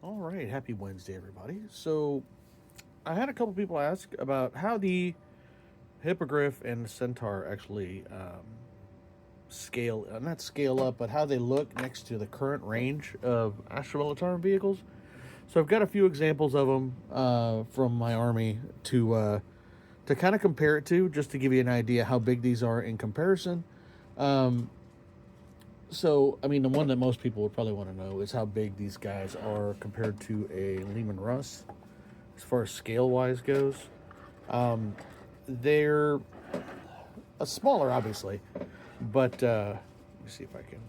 All right, happy Wednesday, everybody. So, I had a couple people ask about how the Hippogriff and Centaur actually scale, not scale up, but how they look next to the current range of Astra Militarum vehicles. So, I've got a few examples of them from my army to kind of compare it to, just to give you an idea how big these are in comparison. So, I mean, the one that most people would probably want to know is how big these guys are compared to a Lehman Russ, as far as scale wise goes. They're a smaller, obviously, but let me see if I can.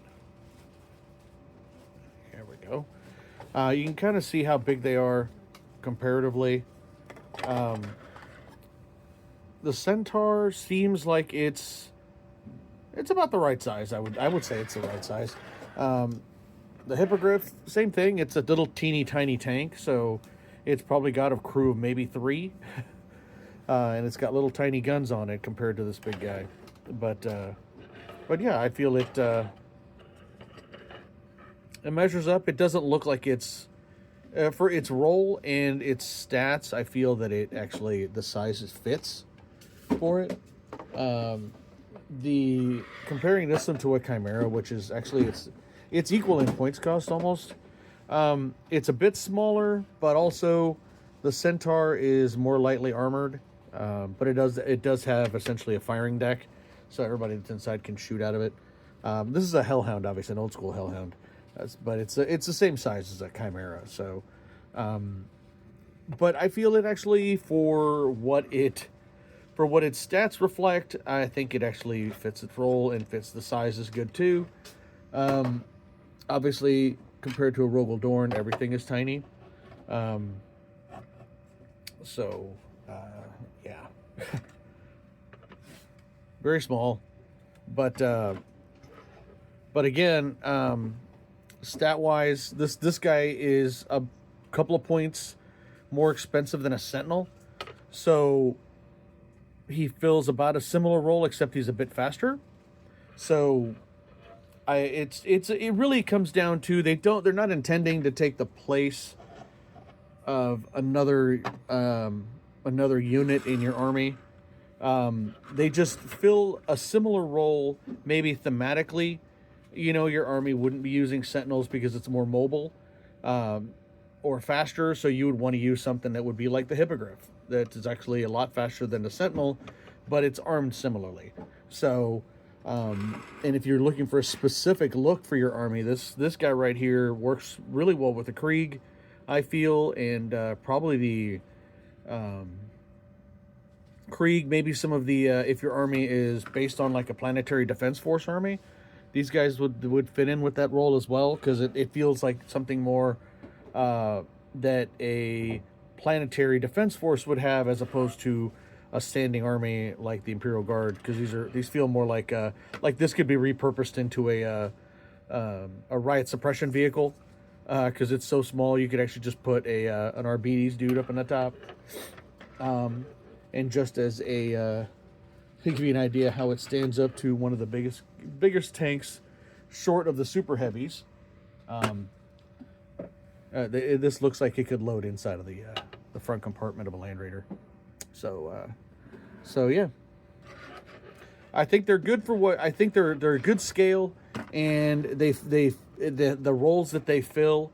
Here we go. You can kind of see how big they are comparatively. The Centaur seems like it's about the right size. I would say it's the right size. The Hippogriff, same thing. It's a little teeny tiny tank, so it's probably got a crew of maybe 3, and it's got little tiny guns on it compared to this big guy. But yeah, I feel it measures up. It doesn't look like it's for its role and its stats. I feel that it actually the size fits for it. The comparing this one to a Chimera, which is actually it's equal in points cost almost. It's a bit smaller, but also the Centaur is more lightly armored. But it does have essentially a firing deck, so everybody that's inside can shoot out of it. This is a Hellhound, obviously an old school Hellhound, but it's the same size as a Chimera. So, but I feel it actually for what its stats reflect, I think it actually fits its role and fits the size is good too. Obviously, compared to a Rogel Dorn, everything is tiny. Yeah. Very small. But again, stat-wise, this guy is a couple of points more expensive than a Sentinel. So he fills about a similar role, except he's a bit faster. So it really comes down to they're not intending to take the place of another unit in your army. They just fill a similar role, maybe thematically. Your army wouldn't be using Sentinels because it's more mobile or faster, so you would want to use something that would be like the Hippogriff. That is actually a lot faster than the Sentinel, but it's armed similarly. So, and if you're looking for a specific look for your army, this guy right here works really well with the Krieg, I feel, and probably the Krieg, maybe some of the if your army is based on like a planetary defense force army, these guys would fit in with that role as well, because it feels like something more that a planetary defense force would have, as opposed to a standing army like the Imperial Guard, because these feel more like this could be repurposed into a riot suppression vehicle, because it's so small you could actually just put an Arbites dude up on the top. And just as to give you an idea how it stands up to one of the biggest tanks, short of the super heavies. This looks like it could load inside of the front compartment of a Land Raider. So yeah, I think they're good for what I think they're a good scale, and the roles that they fill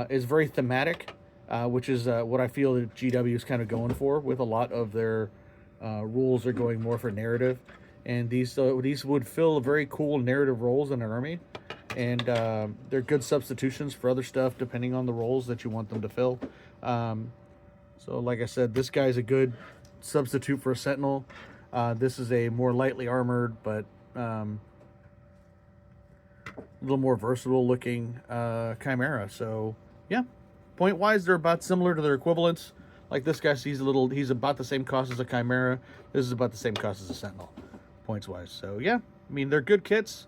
is very thematic. Which is what I feel that GW is kind of going for with a lot of their rules are going more for narrative, and these would fill very cool narrative roles in an army, and they're good substitutions for other stuff depending on the roles that you want them to fill. So like I said, this guy's a good substitute for a Sentinel. This is a more lightly armored but a little more versatile looking Chimera. So yeah. Point wise, they're about similar to their equivalents. Like this guy, he's about the same cost as a Chimera. This is about the same cost as a Sentinel, points wise. So yeah, I mean, they're good kits.